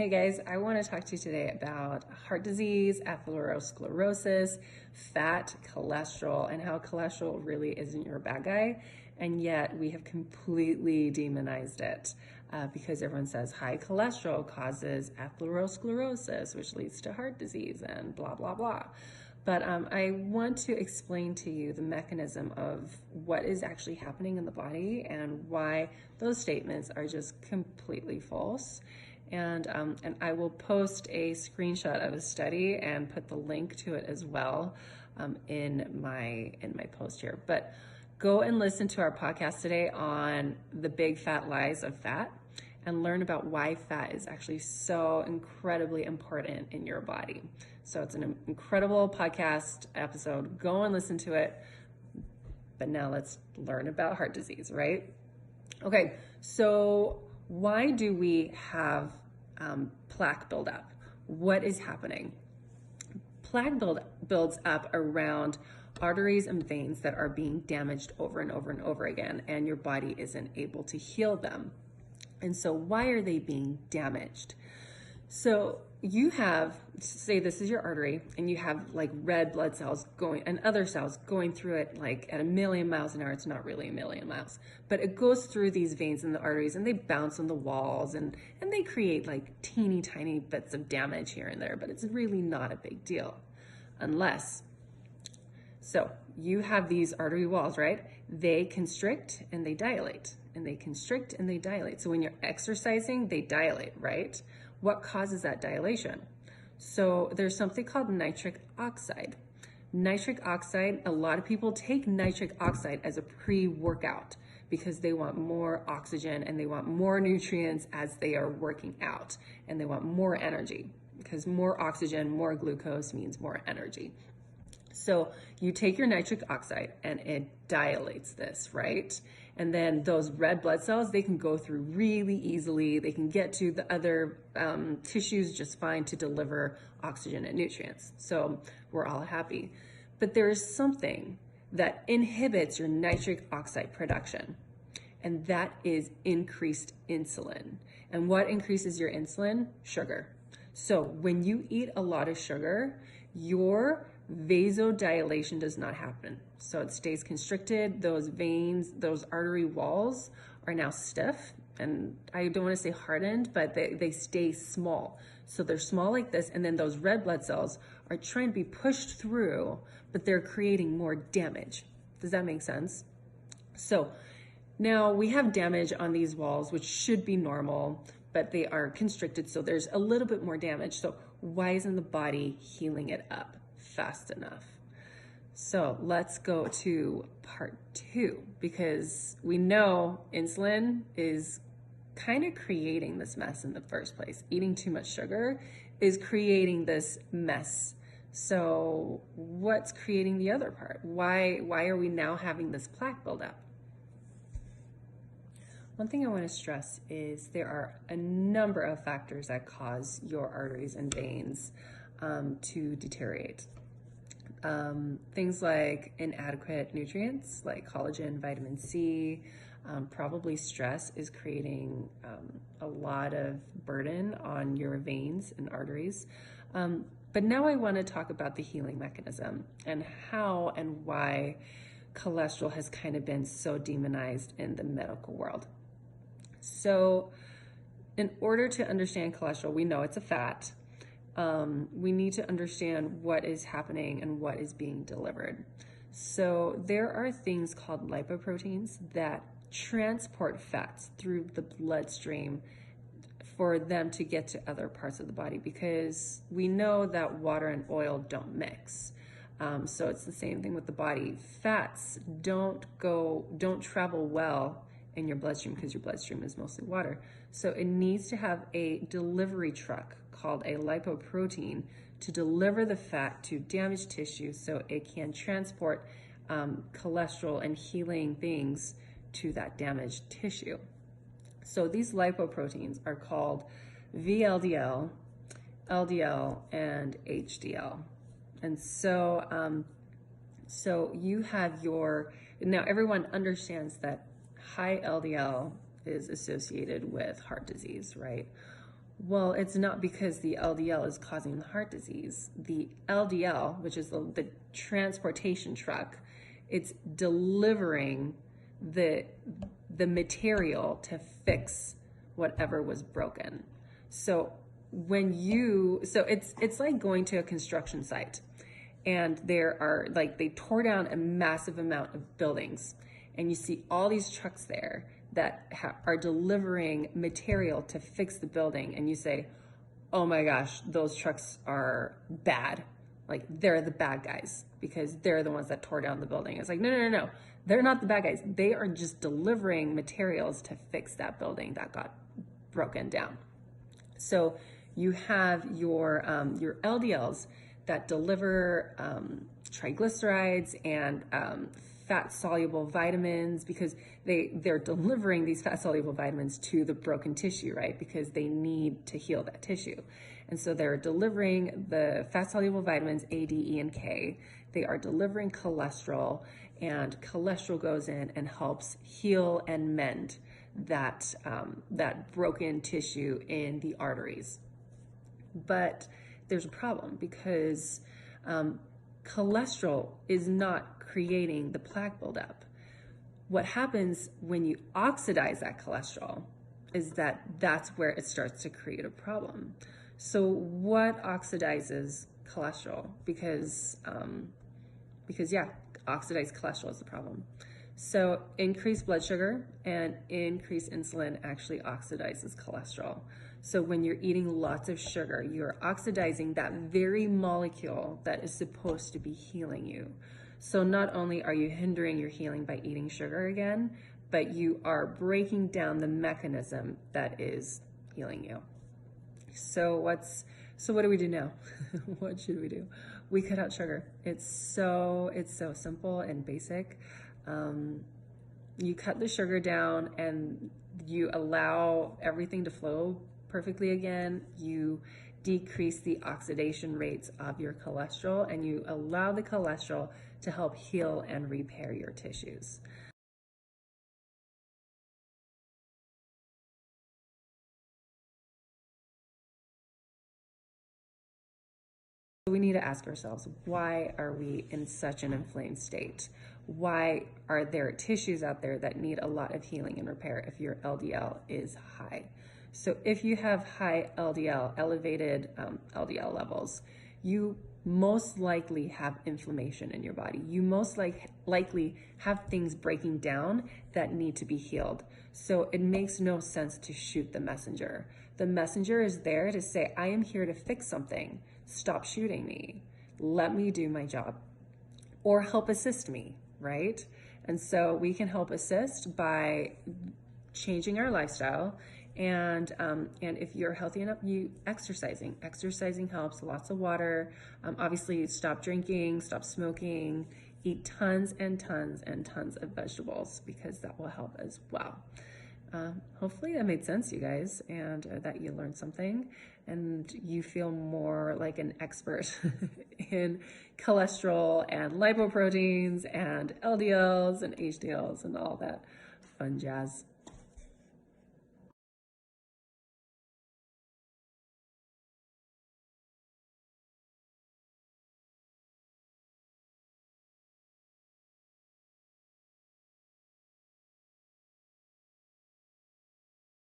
Hey guys, I want to talk to you today about heart disease, atherosclerosis, fat, cholesterol, and how cholesterol really isn't your bad guy, and yet we have completely demonized it because everyone says high cholesterol causes atherosclerosis, which leads to heart disease and blah, blah, blah. But I want to explain to you the mechanism of what is actually happening in the body and why those statements are just completely false. And I will post a screenshot of a study and put the link to it as well in my post here. But go and listen to our podcast today on the big fat lies of fat and learn about why fat is actually so incredibly important in your body. So it's an incredible podcast episode. Go and listen to it. But now let's learn about heart disease, right? Okay, so why do we have plaque buildup? What is happening? Plaque builds up around arteries and veins that are being damaged over and over and over again, and your body isn't able to heal them. And so why are they being damaged? So you have, say this is your artery, and you have like red blood cells going and other cells going through it like at 1,000,000 miles an hour. It's not really 1,000,000 miles, but it goes through these veins and the arteries, and they bounce on the walls and they create like teeny tiny bits of damage here and there, but it's really not a big deal unless, so you have these artery walls, right? They constrict and they dilate, and they constrict and they dilate. So when you're exercising, they dilate, right? What causes that dilation? So there's something called nitric oxide. Nitric oxide, a lot of people take nitric oxide as a pre-workout because they want more oxygen and they want more nutrients as they are working out, and they want more energy because more oxygen, more glucose means more energy. So you take your nitric oxide and it dilates this, right? And then those red blood cells, they can go through really easily. They can get to the other tissues just fine to deliver oxygen and nutrients. So we're all happy. But there is something that inhibits your nitric oxide production, and that is increased insulin. And what increases your insulin? Sugar. So when you eat a lot of sugar, your vasodilation does not happen. So it stays constricted. Those veins, those artery walls are now stiff, and I don't want to say hardened, but they stay small. So they're small like this, and then those red blood cells are trying to be pushed through, but they're creating more damage. Does that make sense? So now we have damage on these walls, which should be normal, but they are constricted, so there's a little bit more damage. So why isn't the body healing it up fast enough? So let's go to part 2, because we know insulin is kind of creating this mess in the first place. Eating too much sugar is creating this mess. So what's creating the other part? Why are we now having this plaque buildup? One thing I want to stress is there are a number of factors that cause your arteries and veins to deteriorate. Things like inadequate nutrients like collagen, vitamin C, probably stress is creating a lot of burden on your veins and arteries. But now I want to talk about the healing mechanism and how and why cholesterol has kind of been so demonized in the medical world. So in order to understand cholesterol, we know it's a fat. We need to understand what is happening and what is being delivered. So there are things called lipoproteins that transport fats through the bloodstream for them to get to other parts of the body, because we know that water and oil don't mix. So it's the same thing with the body. Fats don't travel well in your bloodstream because your bloodstream is mostly water. So it needs to have a delivery truck called a lipoprotein to deliver the fat to damaged tissue so it can transport cholesterol and healing things to that damaged tissue. So these lipoproteins are called VLDL, LDL, and HDL. And so, so you have now everyone understands that high LDL is associated with heart disease, right? Well, it's not because the LDL is causing the heart disease. The LDL, which is the transportation truck, it's delivering the material to fix whatever was broken. So it's like going to a construction site, and they tore down a massive amount of buildings, and you see all these trucks there that are delivering material to fix the building, and you say, oh my gosh, those trucks are bad. Like, they're the bad guys because they're the ones that tore down the building. It's like, no. They're not the bad guys. They are just delivering materials to fix that building that got broken down. So you have your LDLs that deliver triglycerides and fat-soluble vitamins, because they're delivering these fat-soluble vitamins to the broken tissue, right? Because they need to heal that tissue. And so they're delivering the fat-soluble vitamins A, D, E, and K. They are delivering cholesterol, and cholesterol goes in and helps heal and mend that broken tissue in the arteries. But there's a problem, because cholesterol is not creating the plaque buildup. What happens when you oxidize that cholesterol is that's where it starts to create a problem. So what oxidizes cholesterol? Because oxidized cholesterol is the problem. So increased blood sugar and increased insulin actually oxidizes cholesterol. So when you're eating lots of sugar, you're oxidizing that very molecule that is supposed to be healing you. So not only are you hindering your healing by eating sugar again, but you are breaking down the mechanism that is healing you. So what do we do now? What should we do? We cut out sugar. It's so simple and basic. You cut the sugar down and you allow everything to flow perfectly again. You decrease the oxidation rates of your cholesterol, and you allow the cholesterol to help heal and repair your tissues. We need to ask ourselves, why are we in such an inflamed state? Why are there tissues out there that need a lot of healing and repair if your LDL is high? So if you have high LDL, elevated LDL levels, you most likely have inflammation in your body. You most likely have things breaking down that need to be healed. So it makes no sense to shoot the messenger. The messenger is there to say, I am here to fix something. Stop shooting me. Let me do my job. Or help assist me, right? And so we can help assist by changing our lifestyle. And if you're healthy enough, exercising helps. Lots of water. Obviously, stop drinking, stop smoking, eat tons and tons and tons of vegetables, because that will help as well. Hopefully that made sense, you guys, and that you learned something and you feel more like an expert in cholesterol and lipoproteins and LDLs and HDLs and all that fun jazz.